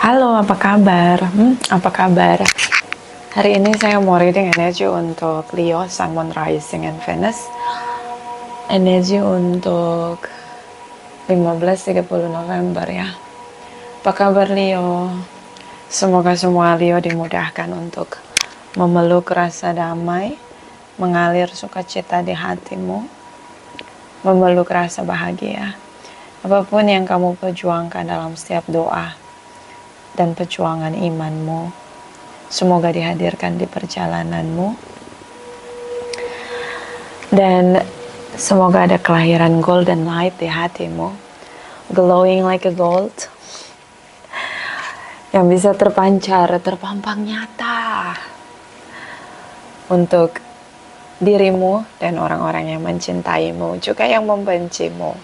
Halo, apa kabar? Apa kabar? Hari ini saya mau reading energi untuk Leo, Sun, Moon, Rising, and Venus. Energi untuk 15-30 November ya. Apa kabar Leo? Semoga semua Leo dimudahkan untuk memeluk rasa damai, mengalir sukacita di hatimu, memeluk rasa bahagia. Apapun yang kamu perjuangkan dalam setiap doa dan perjuangan imanmu, semoga dihadirkan di perjalananmu. Dan semoga ada kelahiran golden light di hatimu, glowing like a gold, yang bisa terpancar, terpampang nyata untuk dirimu dan orang-orang yang mencintaimu, juga yang membencimu.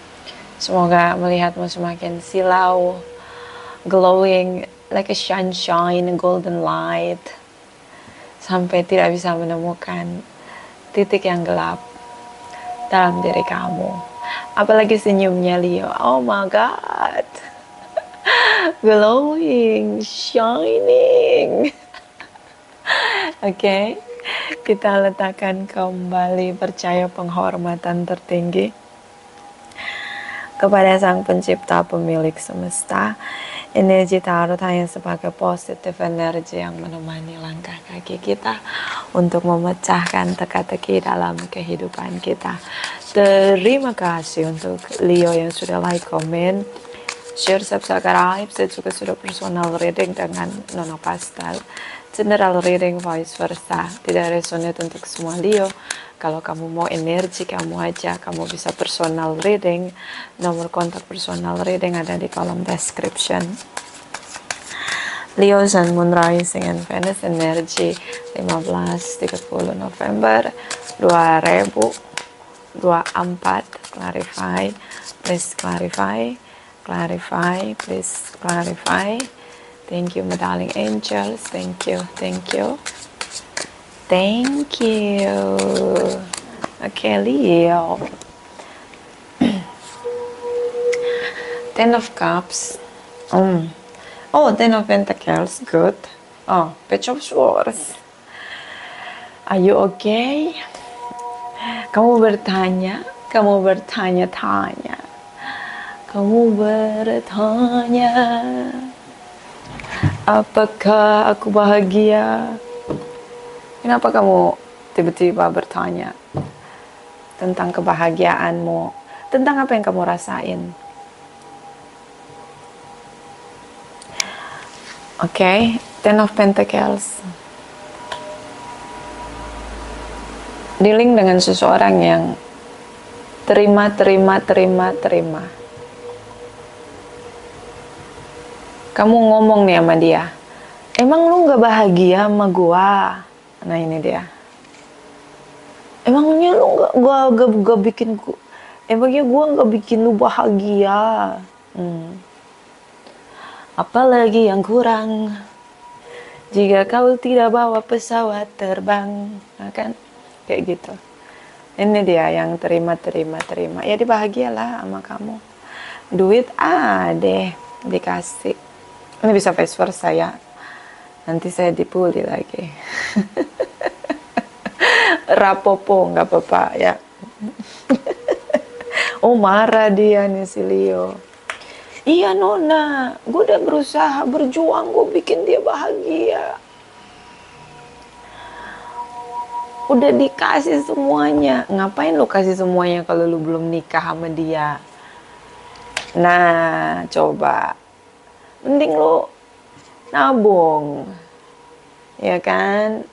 Semoga melihatmu semakin silau, glowing like a sunshine, golden light, sampai tidak bisa menemukan titik yang gelap dalam diri kamu. Apalagi senyumnya Leo, oh my god, glowing, shining. Oke, kita letakkan kembali percaya penghormatan tertinggi kepada Sang Pencipta, Pemilik semesta. Energi tarot hanya sebagai positif energi yang menemani langkah kaki kita untuk memecahkan teka-teki dalam kehidupan kita. Terima kasih untuk Leo yang sudah like, komen, share, subscribe. Saya juga sudah personal reading dengan Nona Pastel. General reading vice versa. Tidak resonate untuk semua Leo. Kalau kamu mau energi kamu aja, kamu bisa personal reading. Nomor kontak personal reading ada di kolom description. Leo, Sun, Moon, Rising, and Venus energi 15-30 November 2024. Clarify, please clarify. Clarify, please clarify. Thank you, my darling angels. Thank you, thank you. Thank you. Okay, Leo. Ten of Cups. Oh, Ten of Pentacles. Good. Oh, Page of Swords. Are you okay? Kamu bertanya-tanya. Kamu bertanya, apakah aku bahagia? Kenapa kamu tiba-tiba bertanya tentang kebahagiaanmu? Tentang apa yang kamu rasain? Oke, Ten of Pentacles. Dealing dengan seseorang yang terima. Kamu ngomong nih sama dia, emang lu gak bahagia sama gua? Nah ini dia. Emangnya lu gak bikin gua, emangnya gua gak bikin lu bahagia? Apalagi yang kurang jika kau tidak bawa pesawat terbang, nah kan kayak gitu. Ini dia yang terima. Ya dibahagialah sama kamu. Duit deh dikasih. Ini bisa vice versa ya. Nanti saya dibully lagi. Rapopo nggak apa-apa ya. Oh marah dia nih si Leo. Iya Nona, gue udah berusaha berjuang, gue bikin dia bahagia. Udah dikasih semuanya. Ngapain lu kasih semuanya kalau lu belum nikah sama dia? Nah, coba. Mending lu nabung. Ya kan?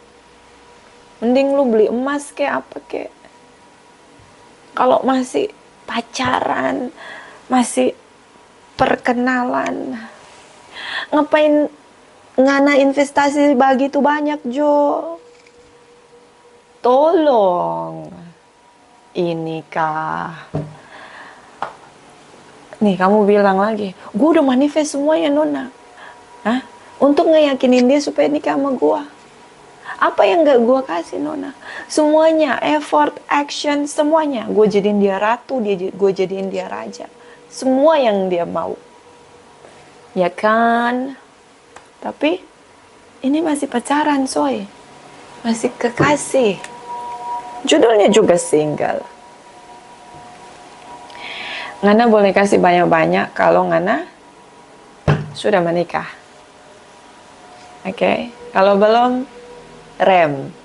Mending lu beli emas kayak apa kayak. Kalau masih pacaran, masih perkenalan, ngapain ngana investasi begitu banyak Jo? Tolong, inikah nih kamu bilang lagi, gue udah manifest semuanya Nona. Hah? Untuk ngeyakinin dia supaya nikah sama gue. Apa yang gak gue kasih Nona? Semuanya, effort, action, semuanya. Gue jadiin dia ratu, gue jadiin dia raja. Semua yang dia mau. Ya kan? Tapi ini masih pacaran, soy. Masih kekasih. Judulnya juga single. Ngana boleh kasih banyak-banyak kalau Ngana sudah menikah. Oke, kalau belum, rem.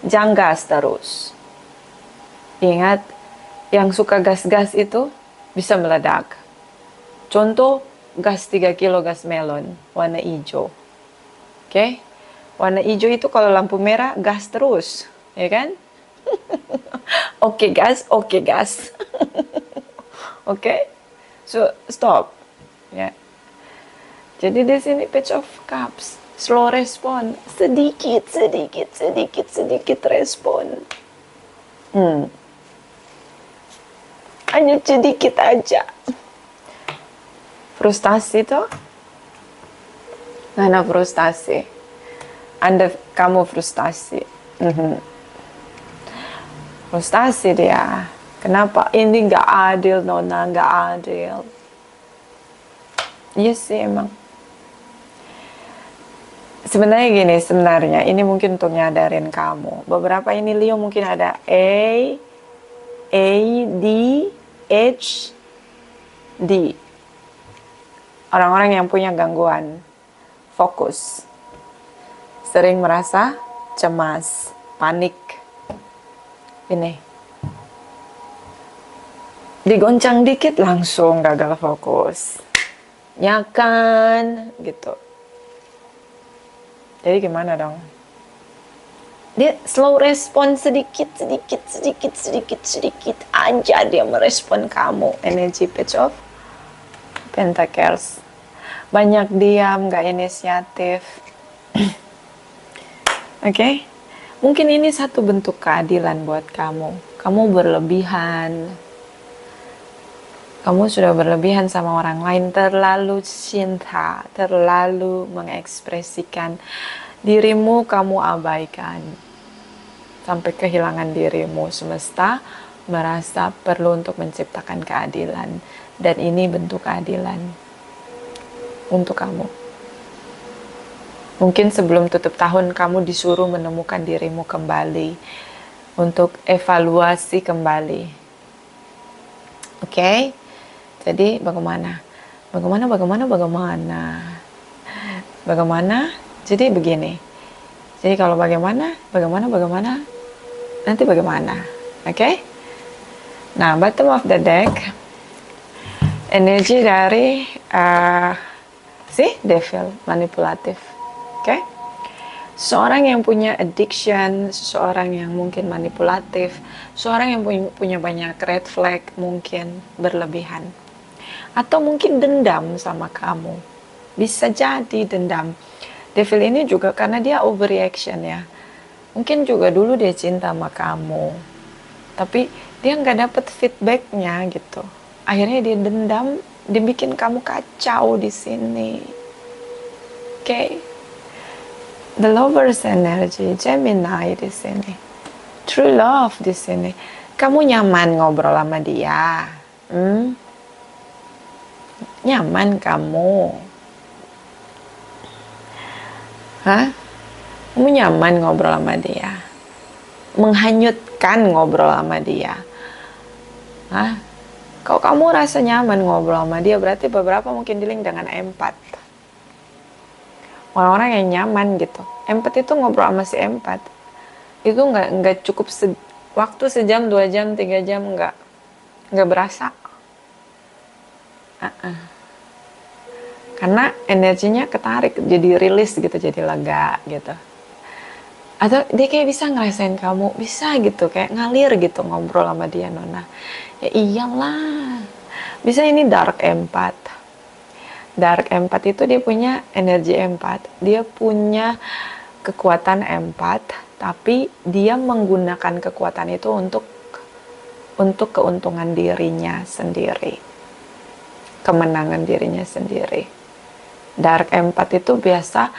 Jangan gas terus. Ingat, yang suka gas-gas itu bisa meledak. Contoh, gas 3 kilo gas melon, warna hijau. Oke, warna hijau itu kalau lampu merah, gas terus. Ya kan? Oke gas, oke gas. Oke, so stop. Ya. Jadi di sini Page of Cups, slow respon, sedikit respon. Hanya sedikit aja. Frustasi tuh, Ngana frustasi. Kamu frustasi. Frustasi dia. Kenapa ini nggak adil, Nona, nggak adil? Iya sih emang. Sebenarnya ini mungkin untuk nyadarin kamu. Beberapa ini Leo mungkin ada A, D, H, D. Orang-orang yang punya gangguan fokus. Sering merasa cemas, panik. Ini. Digoncang dikit langsung gagal fokus. Ya kan, gitu. Jadi gimana dong? Dia slow respon sedikit aja dia merespon kamu. Energi Page of Pentacles. Banyak diam, gak inisiatif. Oke? Mungkin ini satu bentuk keadilan buat kamu. Kamu berlebihan. Kamu sudah berlebihan sama orang lain, terlalu cinta, terlalu mengekspresikan dirimu, kamu abaikan. Sampai kehilangan dirimu. Semesta merasa perlu untuk menciptakan keadilan. Dan ini bentuk keadilan untuk kamu. Mungkin sebelum tutup tahun kamu disuruh menemukan dirimu kembali. Untuk evaluasi kembali. Oke? Jadi bagaimana? Bagaimana? Jadi begini. Jadi kalau bagaimana? Nanti bagaimana? Oke? Nah, bottom of the deck. Energi dari Devil, manipulatif. Oke? Seorang yang punya addiction, seseorang yang mungkin manipulatif, seorang yang punya banyak red flag mungkin berlebihan. Atau mungkin dendam sama kamu. Bisa jadi dendam. Devil ini juga karena dia overreaction ya. Mungkin juga dulu dia cinta sama kamu. Tapi dia nggak dapet feedbacknya gitu. Akhirnya dia dendam, dia bikin kamu kacau di sini. Oke. The Lovers energy, Gemini di sini. True love di sini. Kamu nyaman ngobrol sama dia. Nyaman kamu. Kamu nyaman ngobrol sama dia. Menghanyutkan ngobrol sama dia. Kalau kamu rasa nyaman ngobrol sama dia, berarti beberapa mungkin dealing dengan empat. Orang-orang yang nyaman gitu. Empat itu ngobrol sama si empat. Itu nggak cukup waktu sejam, 2 jam, 3 jam, nggak berasa. Karena energinya ketarik, jadi rilis gitu, jadi lega gitu. Atau dia kayak bisa ngerasain kamu, bisa gitu, kayak ngalir gitu ngobrol sama dia, Nona. Ya iyalah. Bisa ini dark empat. Dark empat itu dia punya energi empat. Dia punya kekuatan empat, tapi dia menggunakan kekuatan itu untuk keuntungan dirinya sendiri. Kemenangan dirinya sendiri. Dark empat itu biasa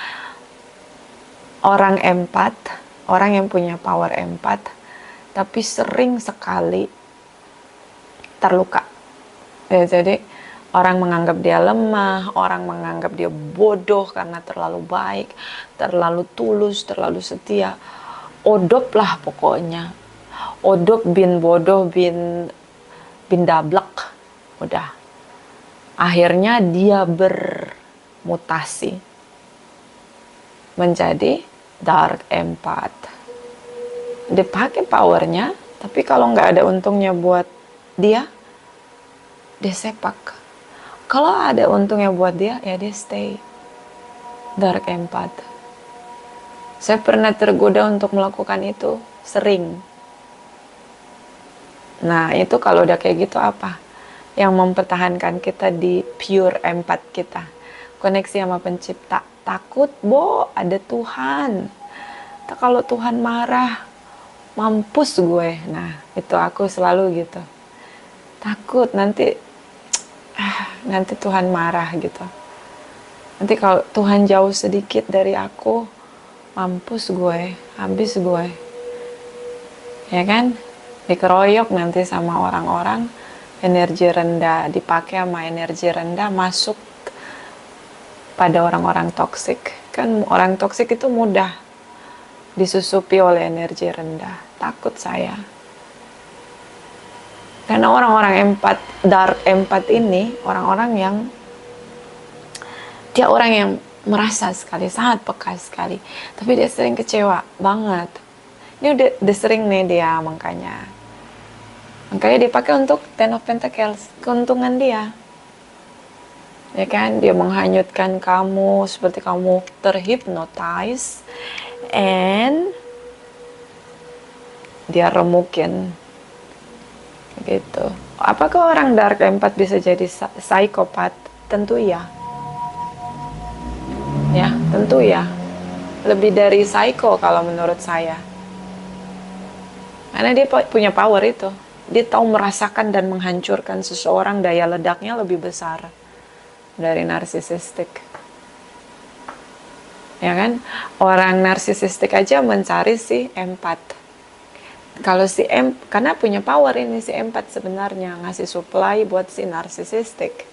orang empat, orang yang punya power empat, tapi sering sekali terluka. Ya, jadi Orang menganggap dia lemah, orang menganggap dia bodoh karena terlalu baik, terlalu tulus, terlalu setia. Odop lah pokoknya. Odop bin bodoh bin dablek. Udah. Akhirnya dia bermutasi menjadi dark empath. Dia pakai powernya, tapi kalau nggak ada untungnya buat dia sepak. Kalau ada untungnya buat dia, ya dia stay dark empath. Saya pernah tergoda untuk melakukan itu, sering. Nah, itu kalau udah kayak gitu apa? Yang mempertahankan kita di pure empath kita. Koneksi sama pencipta. Takut, ada Tuhan. Kalau Tuhan marah, mampus gue. Nah, itu aku selalu gitu. Takut nanti Tuhan marah gitu. Nanti kalau Tuhan jauh sedikit dari aku, mampus gue, habis gue. Ya kan? Dikeroyok nanti sama orang-orang, energi rendah, dipakai sama energi rendah, masuk pada orang-orang toksik. Kan orang toksik itu mudah disusupi oleh energi rendah. Takut saya. Karena orang-orang dark empath ini, orang-orang yang dia orang yang merasa sekali, sangat peka sekali, tapi dia sering kecewa banget. Ini udah sering nih dia, makanya dipakai untuk Ten of Pentacles, keuntungan dia. Ya kan, dia menghanyutkan kamu seperti kamu terhipnotis, and dia remukin gitu. Apakah orang dark empath bisa jadi psikopat? Tentu ya. Ya, tentu ya. Lebih dari psycho kalau menurut saya. Karena dia punya power itu. Dia tahu merasakan dan menghancurkan seseorang, daya ledaknya lebih besar dari narsisistik. Ya kan? Orang narsisistik aja mencari si empath. Kalau karena punya power ini si empath sebenarnya, ngasih supply buat si narsisistik.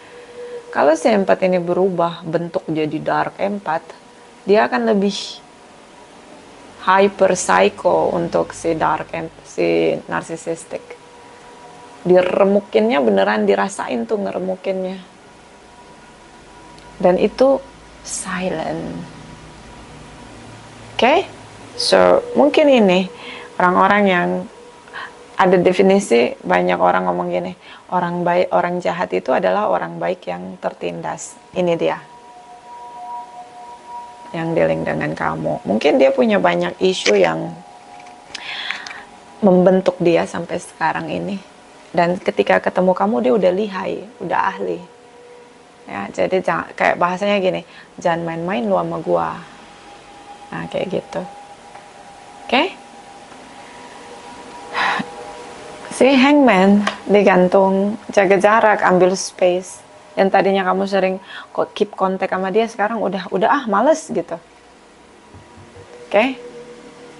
Kalau si empath ini berubah bentuk jadi dark empath, dia akan lebih hyper psycho untuk si narsisistik. Diremukinnya beneran dirasain tuh ngeremukinnya. Dan itu silent. Oke? So, mungkin ini orang-orang yang ada definisi, banyak orang ngomong gini, orang baik, orang jahat itu adalah orang baik yang tertindas. Ini dia yang dealing dengan kamu. Mungkin dia punya banyak isu yang membentuk dia sampai sekarang ini. Dan ketika ketemu kamu dia udah lihai, udah ahli. Ya, jadi kayak bahasanya gini, jangan main-main lu sama gua. Nah, kayak gitu. Oke? Si hangman digantung, jaga jarak, ambil space. Yang tadinya kamu sering kok keep kontak sama dia, sekarang udah males gitu. Oke?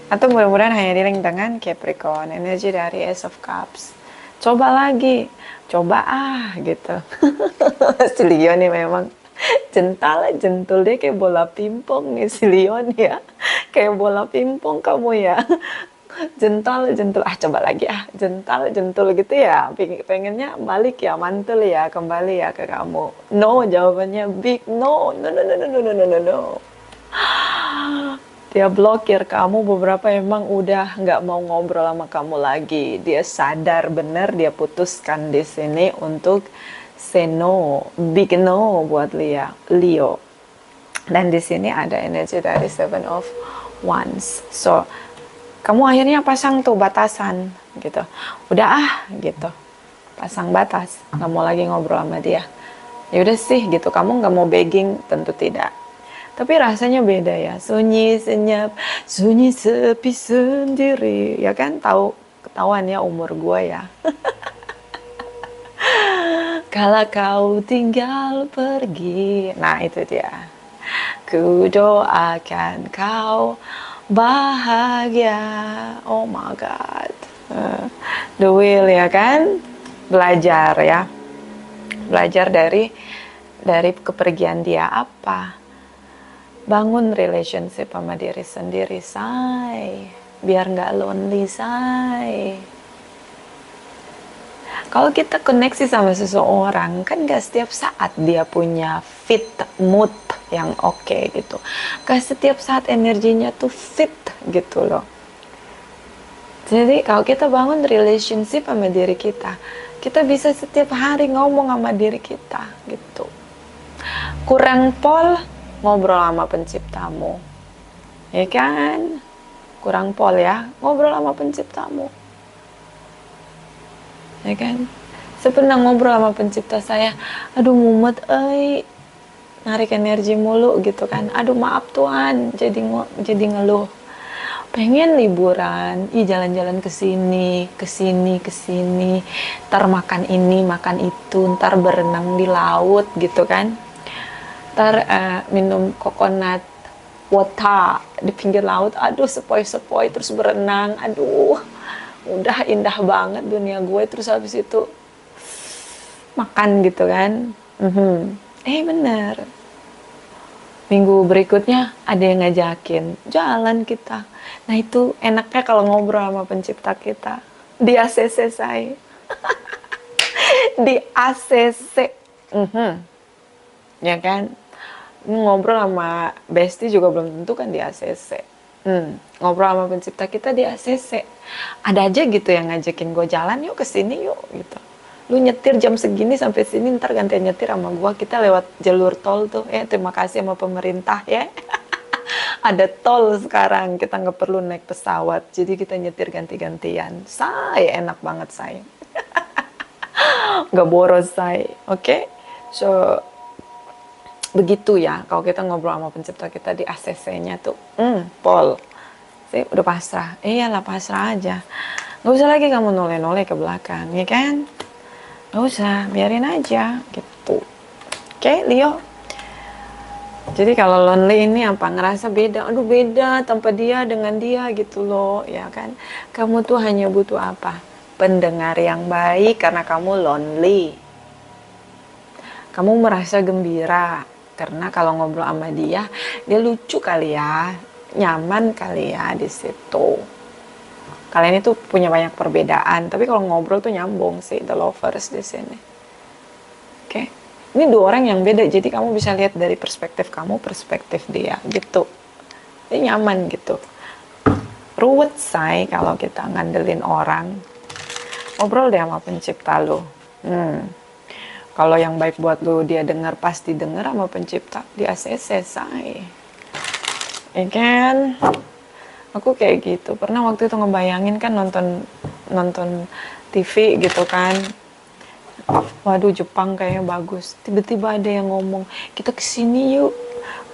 Atau mudah-mudahan hanya dealing dengan Capricorn, energi dari Ace of Cups. Coba lagi, coba gitu. Si Leo nih memang jentul dia kayak bola pimpong nih si Leo nih ya. Kayak bola pimpong kamu ya. Jentul, coba lagi jentul gitu ya. Pengennya balik ya, mantul ya, kembali ya ke kamu. No, jawabannya big no. No. Dia blokir kamu, beberapa emang udah nggak mau ngobrol sama kamu lagi. Dia sadar bener, dia putuskan di sini untuk say no, big no buat Leo. Dan di sini ada energi dari Seven of Wands. So, kamu akhirnya pasang tuh batasan gitu. Udah gitu. Pasang batas, nggak mau lagi ngobrol sama dia. Ya udah sih gitu, kamu nggak mau begging, tentu tidak. Tapi rasanya beda ya, sunyi senyap, sunyi sepi sendiri, ya kan? Ketahuan ya umur gue ya. Kalau kau tinggal pergi, nah itu dia. Ku doakan kau bahagia. Oh my God. The Wheel ya kan? Belajar ya. Belajar dari kepergian dia apa? Bangun relationship sama diri sendiri, say. Biar nggak lonely, say. Kalau kita koneksi sama seseorang, kan gak setiap saat dia punya fit mood yang oke gitu. Gak setiap saat energinya tuh fit gitu loh. Jadi kalau kita bangun relationship sama diri kita bisa setiap hari ngomong sama diri kita gitu. Kurang pol, ngobrol sama penciptamu. Ya kan? Kurang pol ya, ngobrol sama penciptamu. Ya kan? Saya pernah ngobrol sama pencipta saya, aduh mumet narik energi mulu gitu kan, aduh maaf Tuhan, jadi ngeluh, pengen liburan, jalan-jalan ke sini, ntar makan ini, makan itu, ntar berenang di laut gitu kan, ntar minum coconut water di pinggir laut, aduh sepoi-sepoi, terus berenang, aduh udah indah banget dunia gue, terus habis itu makan gitu kan. Bener, minggu berikutnya ada yang ngajakin jalan kita. Nah itu enaknya kalau ngobrol sama pencipta kita di ACC saya. Di ACC, ya kan, ngobrol sama bestie juga belum tentu kan di ACC. Ngobrol sama pencipta kita di ACC, ada aja gitu yang ngajakin gue jalan, yuk kesini yuk gitu, lu nyetir jam segini sampai sini, ntar gantian nyetir sama gue, kita lewat jalur tol tuh, terima kasih sama pemerintah ya. Ada tol sekarang, kita nggak perlu naik pesawat, jadi kita nyetir ganti-gantian, saya enak banget saya. Nggak boros saya, oke? So begitu ya, kalau kita ngobrol sama pencipta kita di ACC-nya tuh, Pol, sih udah pasrah, iyalah pasrah aja, nggak usah lagi kamu noleh-noleh ke belakang, ya kan? Nggak usah, biarin aja gitu. Oke, Leo. Jadi kalau lonely ini apa, ngerasa beda, aduh beda tanpa dia dengan dia gitu loh, ya kan? Kamu tuh hanya butuh apa? Pendengar yang baik karena kamu lonely. Kamu merasa gembira karena kalau ngobrol sama dia lucu kali ya, nyaman kali ya di situ. Kalian itu punya banyak perbedaan, tapi kalau ngobrol tuh nyambung sih, the lovers di sini. Oke, ini dua orang yang beda, jadi kamu bisa lihat dari perspektif kamu, perspektif dia gitu. Ini nyaman gitu. Ruwet say kalau kita ngandelin orang. Ngobrol deh sama pencipta lo. Kalau yang baik buat lo dia dengar, pasti dengar sama pencipta di ACC say. Ya kan? Aku kayak gitu. Pernah waktu itu ngebayangin kan nonton TV gitu kan. Waduh Jepang kayaknya bagus. Tiba-tiba ada yang ngomong, kita kesini yuk.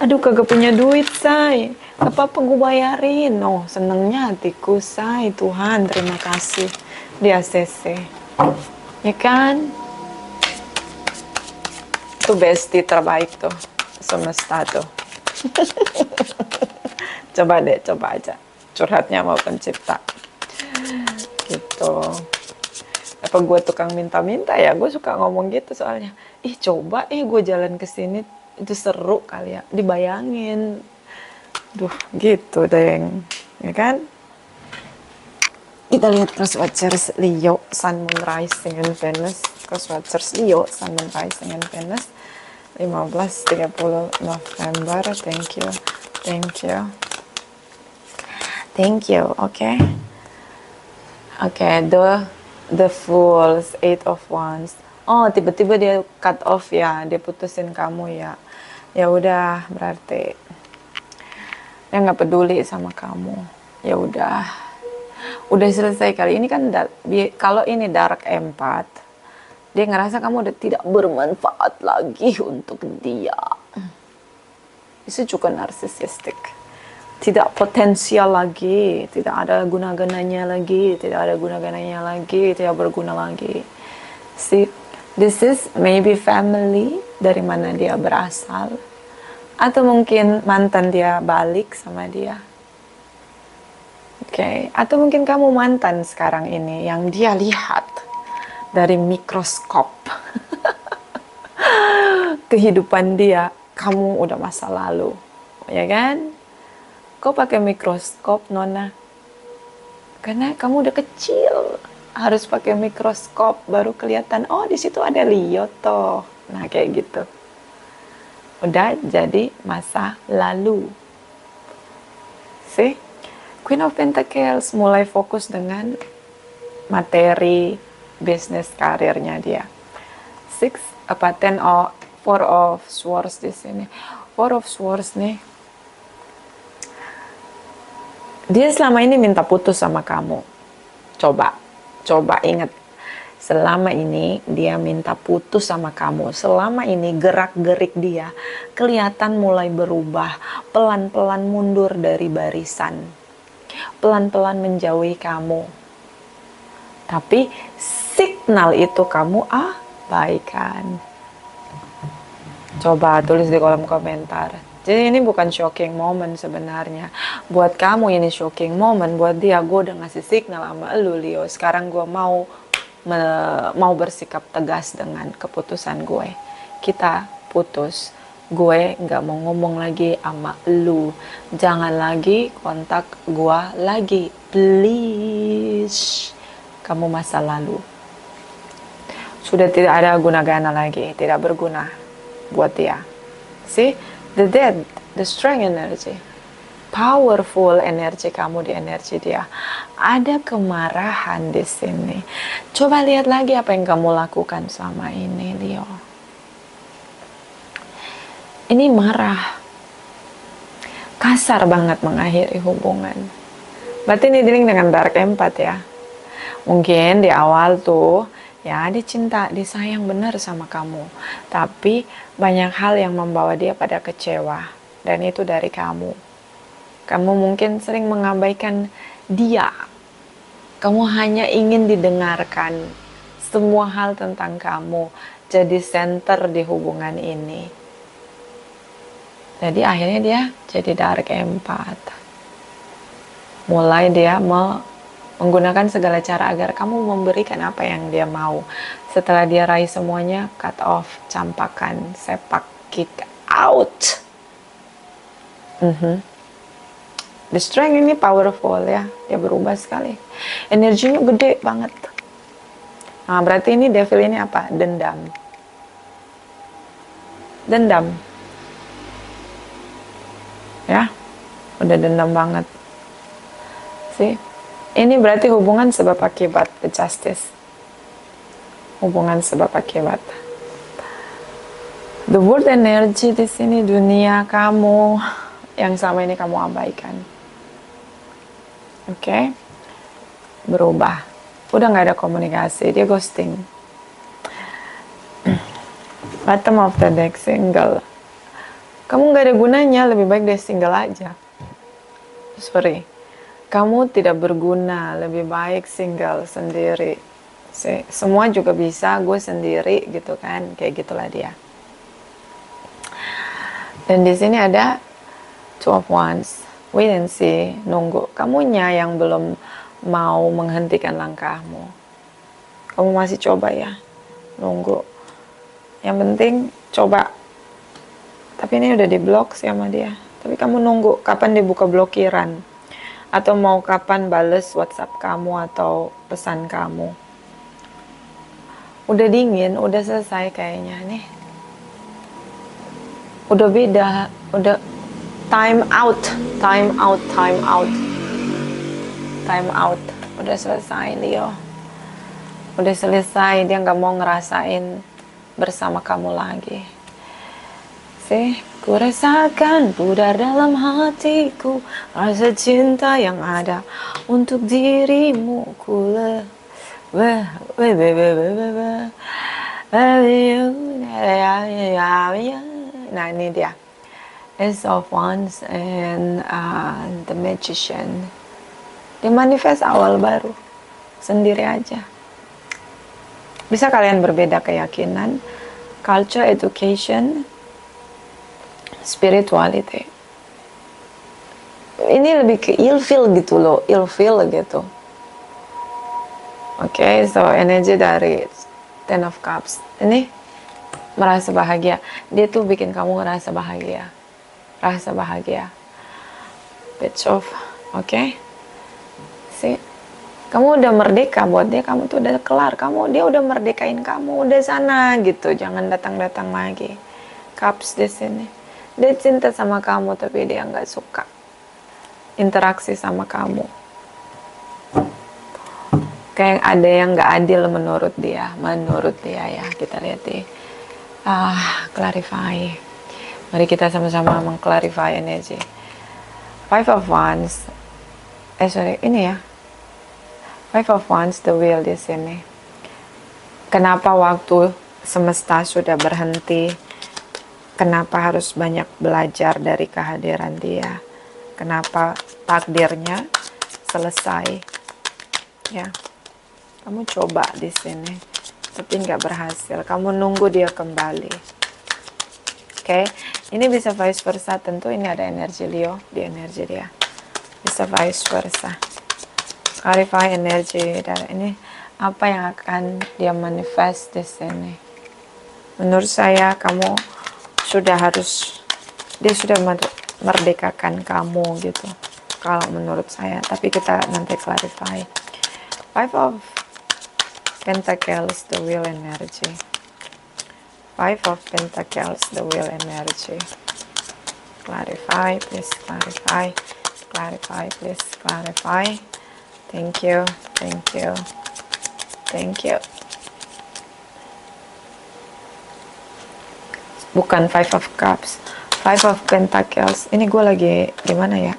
Aduh kagak punya duit say. Gak apa-apa gue bayarin. Oh senengnya hatiku say. Tuhan terima kasih di ACC. Ya kan? Itu bestie terbaik tuh. Semesta tuh. Coba deh, coba aja. Curhatnya mau pencipta. Gitu. Apa gue tukang minta-minta ya? Gue suka ngomong gitu soalnya. Coba gue jalan ke sini itu seru kali ya. Dibayangin. Duh, gitu deng. Ya kan? Kita lihat cross watchers Leo, Sun, Moon, Rising, and Venus. Cross watchers Leo, Sun, Moon, Rising, and Venus. 15-30 November. Thank you. Thank you. Thank you. Okay. Okay. The Fools, 8 of Wands. Oh, tiba-tiba dia cut off ya, dia putusin kamu ya. Ya udah, berarti dia nggak peduli sama kamu. Ya udah selesai kali ini kan. Kalau ini Dark 4, dia ngerasa kamu udah tidak bermanfaat lagi untuk dia. Itu juga narsisistik. Tidak potensial lagi, tidak ada guna-gunanya lagi, tidak berguna lagi. See, this is maybe family dari mana dia berasal, atau mungkin mantan dia balik sama dia. Oke, atau mungkin kamu mantan sekarang ini yang dia lihat dari mikroskop. kehidupan dia, kamu udah masa lalu, ya kan? Kau pakai mikroskop, Nona, karena kamu udah kecil, harus pakai mikroskop baru kelihatan. Oh, di situ ada Leo toh. Nah, kayak gitu. Udah jadi masa lalu. See? Queen of Pentacles mulai fokus dengan materi, bisnis, karirnya dia. Four of Swords di sini. Four of Swords nih. Dia selama ini minta putus sama kamu. Coba ingat. Selama ini dia minta putus sama kamu. Selama ini gerak-gerik dia kelihatan mulai berubah. Pelan-pelan mundur dari barisan. Pelan-pelan menjauhi kamu. Tapi signal itu kamu abaikan. Coba tulis di kolom komentar. Jadi ini bukan shocking moment sebenarnya. Buat kamu ini shocking moment. Buat dia, gue udah ngasih signal sama lu, Leo. Sekarang gue mau bersikap tegas dengan keputusan gue. Kita putus. Gue gak mau ngomong lagi sama lu. Jangan lagi kontak gue lagi. Please. Kamu masa lalu. Sudah tidak ada guna-gana lagi. Tidak berguna buat dia. See? The dead. The strength energy. Powerful energi kamu di energi dia. Ada kemarahan di sini. Coba lihat lagi apa yang kamu lakukan selama ini, Leo. Ini marah. Kasar banget mengakhiri hubungan. Berarti ini dealing dengan dark empat ya. Mungkin di awal tuh ya dia cinta, disayang benar sama kamu. Tapi banyak hal yang membawa dia pada kecewa. Dan itu dari kamu. Kamu mungkin sering mengabaikan dia. Kamu hanya ingin didengarkan. Semua hal tentang kamu jadi center di hubungan ini. Jadi akhirnya dia jadi dark empat. Mulai dia menggunakan segala cara agar kamu memberikan apa yang dia mau. Setelah dia raih semuanya, cut off, campakan, sepak, kick out. The strength ini powerful ya, dia berubah sekali. Energinya gede banget. Nah, berarti ini devil ini apa? Dendam. Dendam. Ya, udah dendam banget. See? Ini berarti hubungan sebab akibat, the justice. Hubungan sebab akibat. The world energy di sini, dunia kamu yang selama ini kamu abaikan. Oke? Berubah. Udah nggak ada komunikasi, dia ghosting. Bottom of the deck, single. Kamu nggak ada gunanya, lebih baik dia single aja. Sorry. Kamu tidak berguna, lebih baik single sendiri. Semua juga bisa, gue sendiri gitu kan, kayak gitulah dia. Dan di sini ada Two of Wands, wait and see, nunggu. Kamunya yang belum mau menghentikan langkahmu. Kamu masih coba ya, nunggu. Yang penting coba. Tapi ini udah diblok sih sama dia. Tapi kamu nunggu kapan dibuka blokiran. Atau mau kapan bales WhatsApp kamu atau pesan kamu. Udah dingin, udah selesai kayaknya nih. Udah beda, udah time out. Udah selesai, Leo. Udah selesai, dia gak mau ngerasain bersama kamu lagi. Ku rasakan pudar dalam hatiku rasa cinta yang ada untuk dirimu. Nah ini dia, Ace of Wands and the Magician. Dia manifest awal baru sendiri aja. Bisa kalian berbeda keyakinan, culture, education, spirituality. Ini lebih ke ilfeel gitu loh, ilfeel gitu. Oke, so energi dari Ten of Cups. Ini merasa bahagia. Dia tuh bikin kamu ngerasa bahagia. Rasa bahagia. Page of, oke? Sih, kamu udah merdeka buat dia, kamu tuh udah kelar. Dia udah merdekain kamu, udah sana gitu. Jangan datang-datang lagi. Cups di sini. Dia cinta sama kamu tapi dia nggak suka interaksi sama kamu. Kayak ada yang nggak adil menurut dia ya. Kita lihat deh. Clarify. Mari kita sama-sama mengclarify energi. Five of Wands. Ini ya. Five of Wands, the wheel di sini. Kenapa waktu semesta sudah berhenti? Kenapa harus banyak belajar dari kehadiran dia? Kenapa takdirnya selesai? Ya, kamu coba di sini, tapi nggak berhasil. Kamu nunggu dia kembali. Oke, ini bisa vice versa. Tentu ini ada energi Leo di energi dia. Bisa vice versa. Clarify energi dari ini. Apa yang akan dia manifest di sini? Menurut saya kamu dia sudah merdekakan kamu gitu. Kalau menurut saya, tapi kita nanti clarify. Five of Pentacles, the wheel energy. Five of Pentacles, the wheel energy. Clarify, please clarify. Clarify, please clarify. Thank you, thank you, thank you. Bukan Five of Cups, Five of Pentacles. Ini gue lagi gimana ya?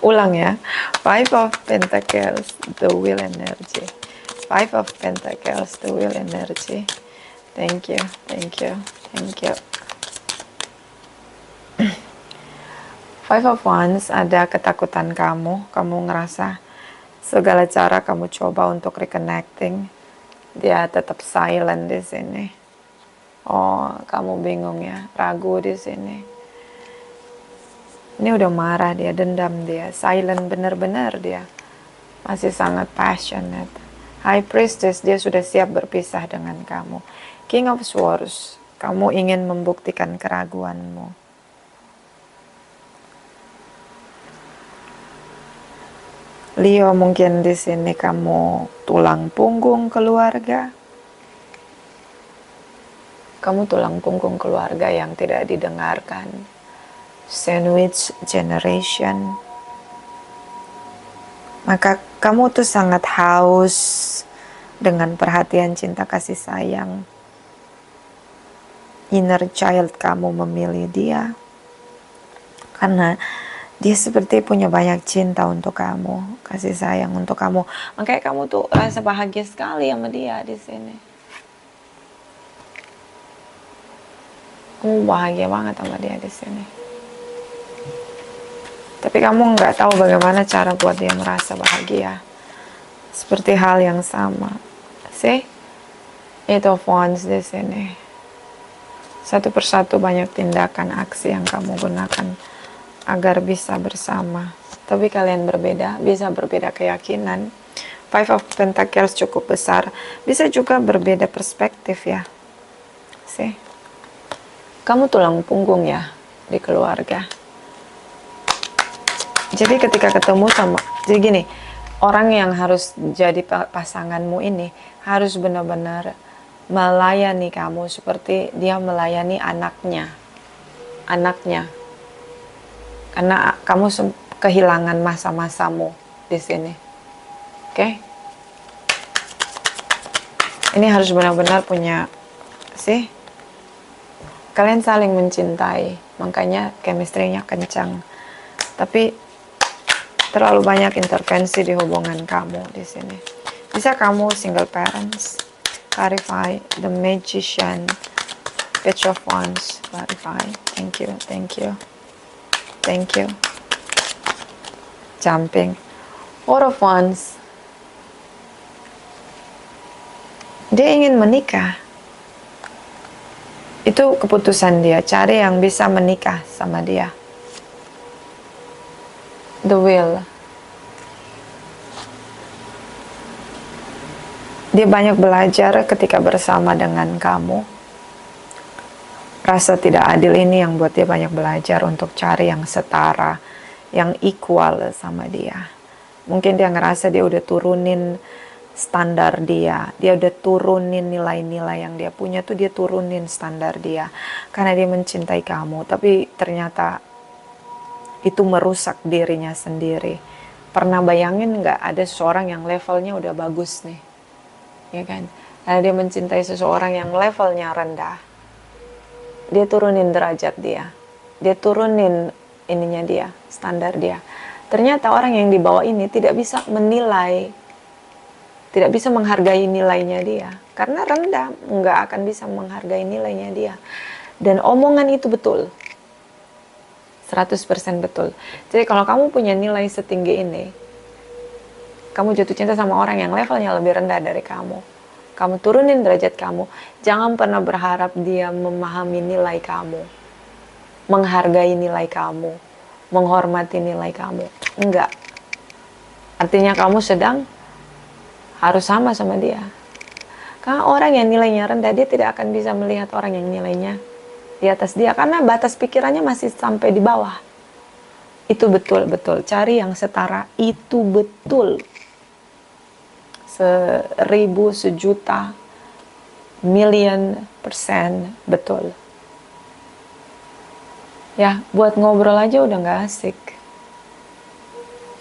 Ulang ya. Five of Pentacles, the wheel energy. Five of Pentacles, the wheel energy. Thank you, thank you, thank you. Five of Wands, ada ketakutan kamu ngerasa segala cara kamu coba untuk reconnecting, dia tetap silent di sini. Oh, kamu bingung ya, ragu di sini. Ini udah marah dia, dendam dia, silent bener-bener dia. Masih sangat passionate. High Priestess, dia sudah siap berpisah dengan kamu. King of Swords, kamu ingin membuktikan keraguanmu. Leo, mungkin di sini kamu tulang punggung keluarga. Kamu tulang punggung keluarga yang tidak didengarkan. Sandwich generation. Maka kamu tuh sangat haus dengan perhatian, cinta, kasih sayang. Inner child kamu memilih dia. Karena dia seperti punya banyak cinta untuk kamu, kasih sayang untuk kamu. Makanya kamu tuh rasa bahagia sekali sama dia di sini. Kamu bahagia banget sama dia di sini. Tapi kamu nggak tahu bagaimana cara buat dia merasa bahagia. Seperti hal yang sama. See? Eight of Wands di sini. Satu persatu banyak tindakan, aksi yang kamu gunakan agar bisa bersama. Tapi kalian berbeda, bisa berbeda keyakinan. Five of Pentacles cukup besar. Bisa juga berbeda perspektif ya. See? Kamu tulang punggung ya di keluarga. Jadi ketika ketemu sama, jadi gini, orang yang harus jadi pasanganmu ini harus benar-benar melayani kamu seperti dia melayani anaknya. Karena kamu kehilangan masa-masamu di sini. Oke? Ini harus benar-benar punya sih. Kalian saling mencintai, makanya chemistry-nya kencang. Tapi terlalu banyak intervensi di hubungan kamu di sini. Bisa kamu single parents? Clarify. The Magician. Page of Wands. Clarify. Thank you, thank you, thank you. Jumping. Four of Wands. Dia ingin menikah. Itu keputusan dia, cari yang bisa menikah sama dia. The Will. Dia banyak belajar ketika bersama dengan kamu. rasa tidak adil ini yang buat dia banyak belajar untuk cari yang setara, yang equal sama dia. Mungkin dia ngerasa dia udah turunin standar dia udah turunin nilai-nilai yang dia punya tuh, dia turunin standar dia karena dia mencintai kamu, tapi ternyata itu merusak dirinya sendiri. Pernah bayangin nggak ada seseorang yang levelnya udah bagus nih, ya kan? Karena dia mencintai seseorang yang levelnya rendah, dia turunin derajat dia turunin ininya dia, standar dia. Ternyata orang yang di bawah ini tidak bisa menilai, tidak bisa menghargai nilainya dia, karena rendah, nggak akan bisa menghargai nilainya dia. Dan omongan itu betul, 100% betul. Jadi kalau kamu punya nilai setinggi ini, kamu jatuh cinta sama orang yang levelnya lebih rendah dari kamu turunin derajat kamu, jangan pernah berharap dia memahami nilai kamu, menghargai nilai kamu, menghormati nilai kamu. Enggak. Artinya kamu sedang harus sama dia. Karena orang yang nilainya rendah, dia tidak akan bisa melihat orang yang nilainya di atas dia, karena batas pikirannya masih sampai di bawah. Itu betul-betul, cari yang setara, itu betul. 1000, 1.000.000, million% betul. Ya, buat ngobrol aja udah gak asik,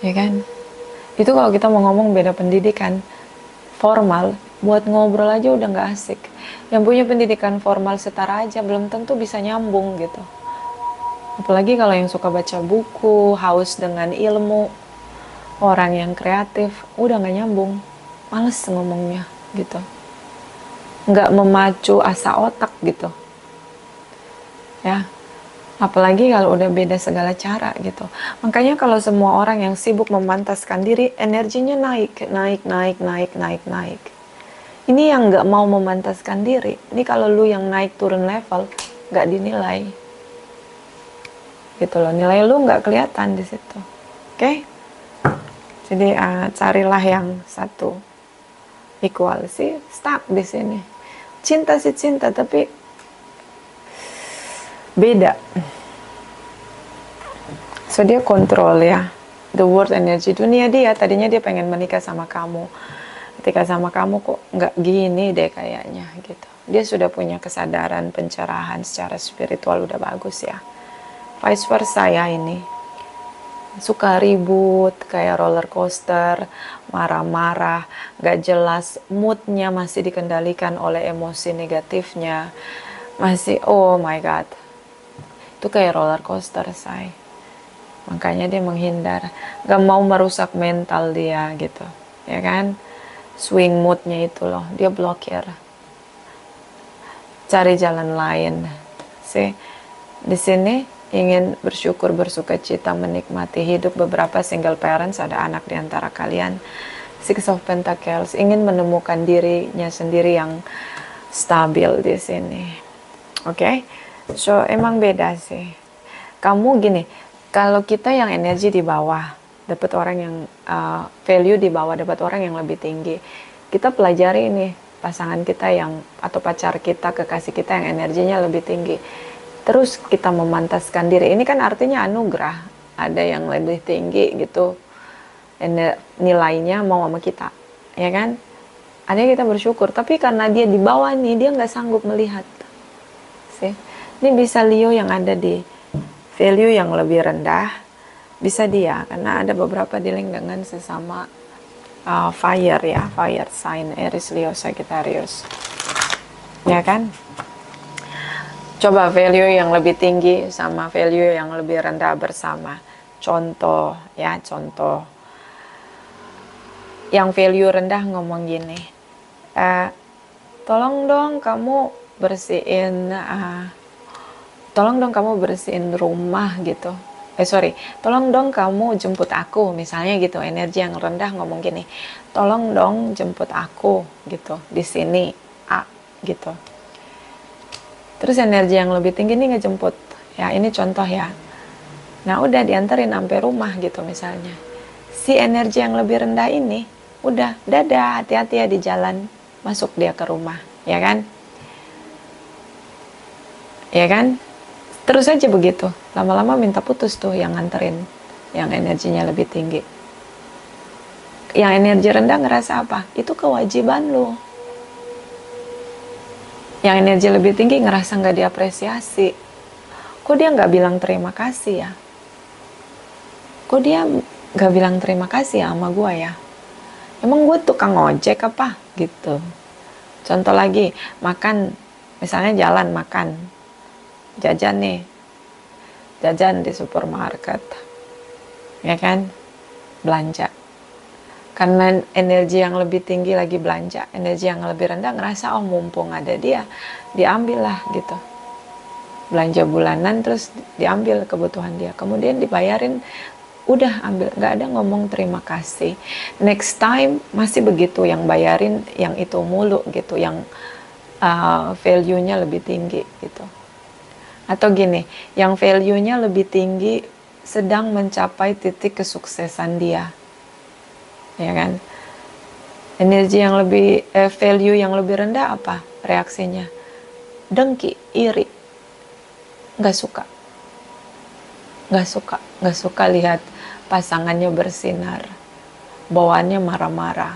ya kan? Itu kalau kita mau ngomong beda pendidikan formal, buat ngobrol aja udah gak asik. Yang punya pendidikan formal setara aja belum tentu bisa nyambung gitu. Apalagi kalau yang suka baca buku, haus dengan ilmu, orang yang kreatif, udah gak nyambung, males ngomongnya gitu, nggak memacu asa otak gitu ya. Apalagi kalau udah beda segala cara gitu. Makanya kalau semua orang yang sibuk memantaskan diri, energinya naik. Ini yang nggak mau memantaskan diri, ini kalau lu yang naik turun level, nggak dinilai gitu loh, nilai lu nggak kelihatan di situ. Oke? Jadi carilah yang satu, equal. Sih stuck di sini. Cinta sih cinta, tapi beda. So dia kontrol ya, the world energy dunia dia. Tadinya dia pengen menikah sama kamu, ketika sama kamu kok nggak gini deh kayaknya gitu. Dia sudah punya kesadaran pencerahan secara spiritual, udah bagus ya. Vice versa ya, ini suka ribut kayak roller coaster, marah-marah, gak jelas, moodnya masih dikendalikan oleh emosi negatifnya, masih oh my god, itu kayak roller coaster say. Makanya dia menghindar, gak mau merusak mental dia gitu, ya kan? Swing moodnya itu loh, dia blokir, cari jalan lain. See, di sini ingin bersyukur, bersuka cita, menikmati hidup. Beberapa single parents, ada anak di antara kalian. Six of Pentacles, ingin menemukan dirinya sendiri yang stabil di sini. Oke? So, emang beda sih. Kamu gini, kalau kita yang energi di bawah, dapat orang yang value di bawah, dapat orang yang lebih tinggi. Kita pelajari ini pasangan kita yang, atau pacar kita, kekasih kita yang energinya lebih tinggi. Terus kita memantaskan diri, ini kan artinya anugerah, ada yang lebih tinggi gitu nilainya mau sama kita, ya kan? Artinya kita bersyukur. Tapi karena dia di bawah nih, dia nggak sanggup melihat. See? Ini bisa Leo yang ada di value yang lebih rendah, bisa dia, karena ada beberapa dealing dengan sesama fire ya, fire sign, Aries, Leo, Sagittarius, ya kan? Coba value yang lebih tinggi sama value yang lebih rendah bersama. Contoh ya, contoh. Yang value rendah ngomong gini, tolong dong kamu bersihin rumah gitu. Tolong dong kamu jemput aku, misalnya gitu. Energi yang rendah ngomong gini, tolong dong jemput aku gitu di sini A gitu. Terus energi yang lebih tinggi nih ngejemput, ya ini contoh ya. Nah udah dianterin sampai rumah gitu misalnya. Si energi yang lebih rendah ini, udah dadah, hati-hati ya di jalan, masuk dia ke rumah, ya kan? ya kan? Terus aja begitu, lama-lama minta putus tuh yang nganterin, yang energinya lebih tinggi. Yang energi rendah ngerasa apa? Itu kewajiban lo. Yang energi lebih tinggi ngerasa nggak diapresiasi. Kok dia nggak bilang terima kasih ya? Kok dia nggak bilang terima kasih ya sama gue ya? Emang gue tukang ojek apa? Gitu. Contoh lagi, makan, misalnya jalan makan, jajan nih, jajan di supermarket, ya kan, belanja. Karena energi yang lebih tinggi lagi belanja, energi yang lebih rendah ngerasa oh mumpung ada dia, diambil lah gitu. Belanja bulanan terus diambil kebutuhan dia, kemudian dibayarin, udah ambil, nggak ada ngomong terima kasih. Next time masih begitu, yang bayarin yang itu mulu gitu, yang value-nya lebih tinggi gitu. Atau gini, yang value-nya lebih tinggi sedang mencapai titik kesuksesan dia, ya kan? Energi yang lebih value yang lebih rendah apa reaksinya? Dengki, iri, nggak suka, nggak suka lihat pasangannya bersinar, bawaannya marah-marah.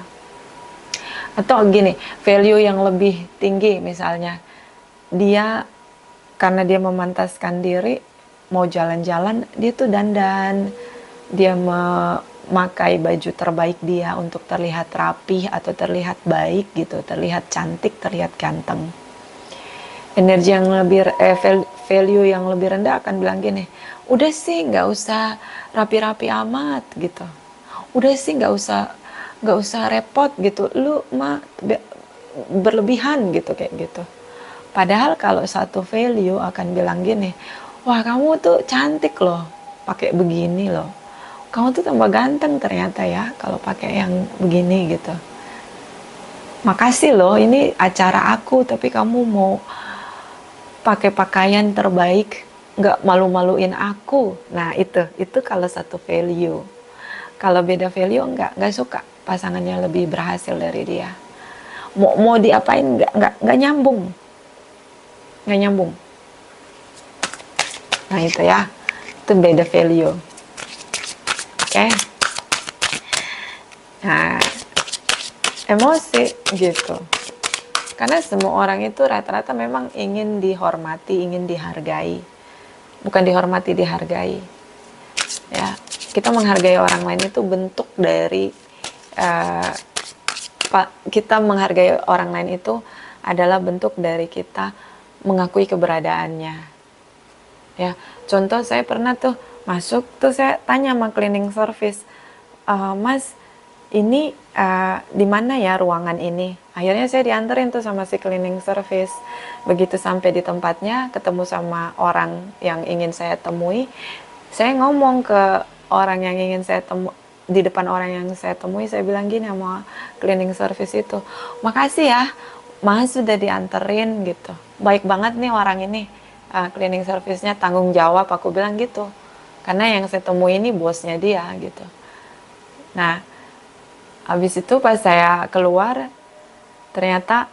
Atau gini, value yang lebih tinggi misalnya, dia karena dia memantaskan diri, mau jalan-jalan, dia tuh dandan, dia memakai baju terbaik dia untuk terlihat rapih atau terlihat baik gitu, terlihat cantik, terlihat ganteng. Energi yang lebih value yang lebih rendah akan bilang gini, udah sih nggak usah rapi-rapi amat gitu, udah sih nggak usah repot gitu, lu mah berlebihan gitu, kayak gitu. Padahal kalau satu value akan bilang gini, wah kamu tuh cantik loh pakai begini loh, kamu tuh tambah ganteng ternyata ya kalau pakai yang begini gitu, makasih loh ini acara aku tapi kamu mau pakai pakaian terbaik, nggak malu-maluin aku. Nah itu kalau satu value. Kalau beda value nggak suka pasangannya lebih berhasil dari dia. Mau diapain nggak nyambung, nggak nyambung. Nah itu ya, itu beda value. Oke. Nah emosi gitu. Karena semua orang itu rata-rata memang ingin dihormati, ingin dihargai. Bukan dihormati, dihargai. Ya, kita menghargai orang lain itu bentuk dari kita menghargai orang lain itu adalah bentuk dari kita mengakui keberadaannya. Ya, contoh saya pernah tuh masuk tuh saya tanya sama cleaning service, Mas, ini di mana ya ruangan ini? Akhirnya saya dianterin tuh sama si cleaning service. Begitu sampai di tempatnya, ketemu sama orang yang ingin saya temui, saya ngomong ke orang yang ingin saya temui, di depan orang yang saya temui, saya bilang gini sama cleaning service itu, makasih ya Mas sudah dianterin gitu, baik banget nih orang ini, cleaning service-nya tanggung jawab, aku bilang gitu, karena yang saya temui ini bosnya dia gitu. Nah habis itu pas saya keluar, ternyata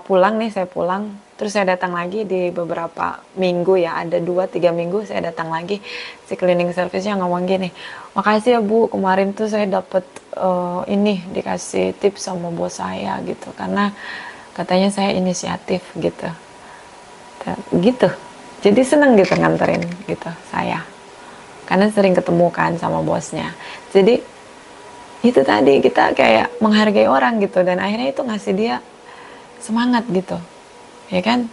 pulang nih, saya pulang, terus saya datang lagi di beberapa minggu ya, ada 2-3 minggu saya datang lagi, si cleaning service-nya ngomong gini, makasih ya Bu, kemarin tuh saya dapet ini dikasih tips sama bos saya gitu, karena katanya saya inisiatif gitu. Gitu. Jadi seneng gitu nganterin gitu saya. Karena sering ketemu kan sama bosnya. Jadi itu tadi kita kayak menghargai orang gitu, dan akhirnya itu ngasih dia semangat gitu, ya kan?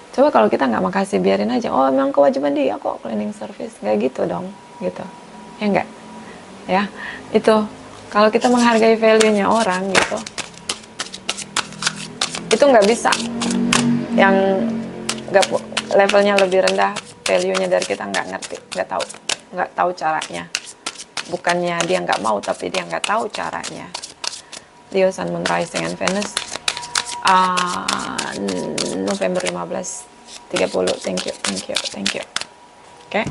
Coba kalau kita nggak makasih, biarin aja, oh memang kewajiban dia kok cleaning service, nggak gitu dong, gitu, ya nggak? Ya itu kalau kita menghargai value-nya orang gitu, itu nggak bisa yang nggak levelnya lebih rendah, value-nya dari kita nggak ngerti, nggak tahu caranya. Bukannya dia nggak mau, tapi dia nggak tahu caranya. Leo Sun Moon Rising and Venus November 15 30. Thank you. Oke.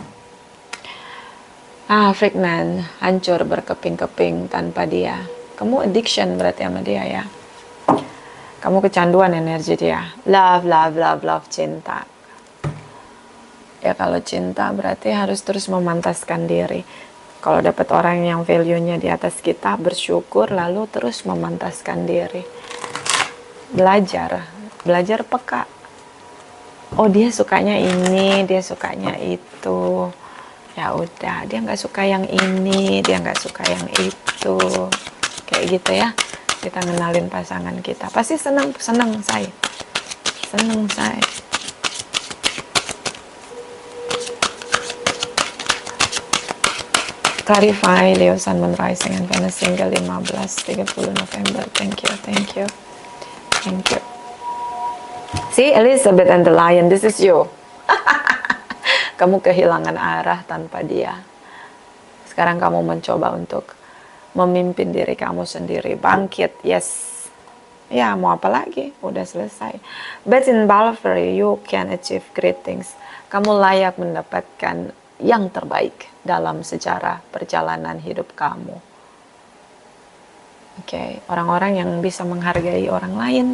Frignan, hancur berkeping-keping tanpa dia. Kamu addiction berarti sama dia ya. Kamu kecanduan energi dia. Love, cinta. Ya kalau cinta berarti harus terus memantaskan diri. Kalau dapat orang yang value-nya di atas kita, bersyukur lalu terus memantaskan diri. Belajar peka. Oh dia sukanya ini, dia sukanya itu. Ya udah, dia nggak suka yang ini, dia nggak suka yang itu. Kayak gitu ya. Kita ngenalin pasangan kita. Pasti senang saya. Senang saya. Clarify Leo Sun Moon Rising and Venus single 15-30 November. Thank you. See Elizabeth and the Lion, this is you. Kamu kehilangan arah tanpa dia. Sekarang kamu mencoba untuk memimpin diri kamu sendiri. Bangkit, yes. Ya mau apa lagi? Udah selesai. But in Balfour you can achieve great things. Kamu layak mendapatkan yang terbaik dalam sejarah perjalanan hidup kamu. Oke, orang-orang yang bisa menghargai orang lain,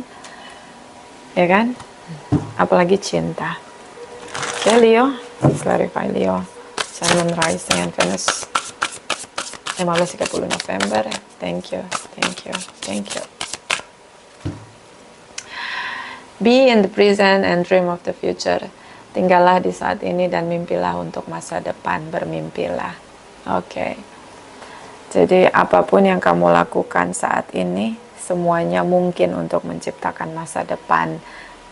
ya kan? Apalagi cinta. Oke, Leo, clarify Leo. Sun Rising and Venus 15-30 November. Thank you. Be in the present and dream of the future. Tinggallah di saat ini dan mimpilah untuk masa depan, bermimpilah. Oke. Jadi apapun yang kamu lakukan saat ini, semuanya mungkin untuk menciptakan masa depan.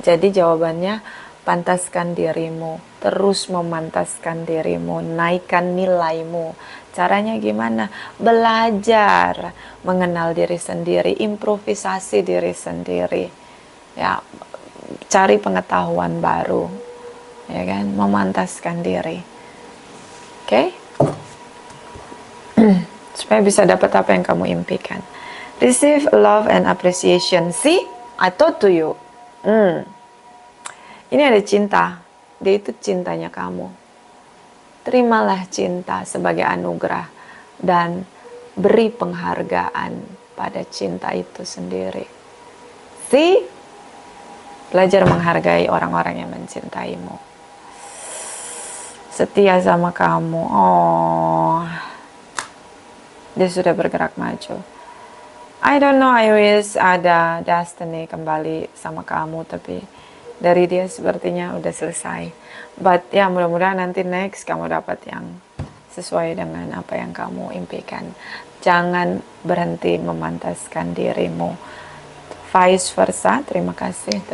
Jadi jawabannya, pantaskan dirimu, terus memantaskan dirimu, naikkan nilaimu. Caranya gimana? Belajar mengenal diri sendiri, improvisasi diri sendiri. Ya, cari pengetahuan baru. Ya kan, memantaskan diri. Oke? Supaya bisa dapat apa yang kamu impikan. Receive love and appreciation. See, I told to you. Ini ada cinta. Dia itu cintanya kamu. Terimalah cinta sebagai anugerah dan beri penghargaan pada cinta itu sendiri. See, belajar menghargai orang-orang yang mencintaimu. Setia sama kamu. Oh, dia sudah bergerak maju. I don't know, I wish ada destiny kembali sama kamu, tapi dari dia sepertinya udah selesai. But ya mudah-mudahan nanti next kamu dapat yang sesuai dengan apa yang kamu impikan. Jangan berhenti memantaskan dirimu. Vice versa. Terima kasih.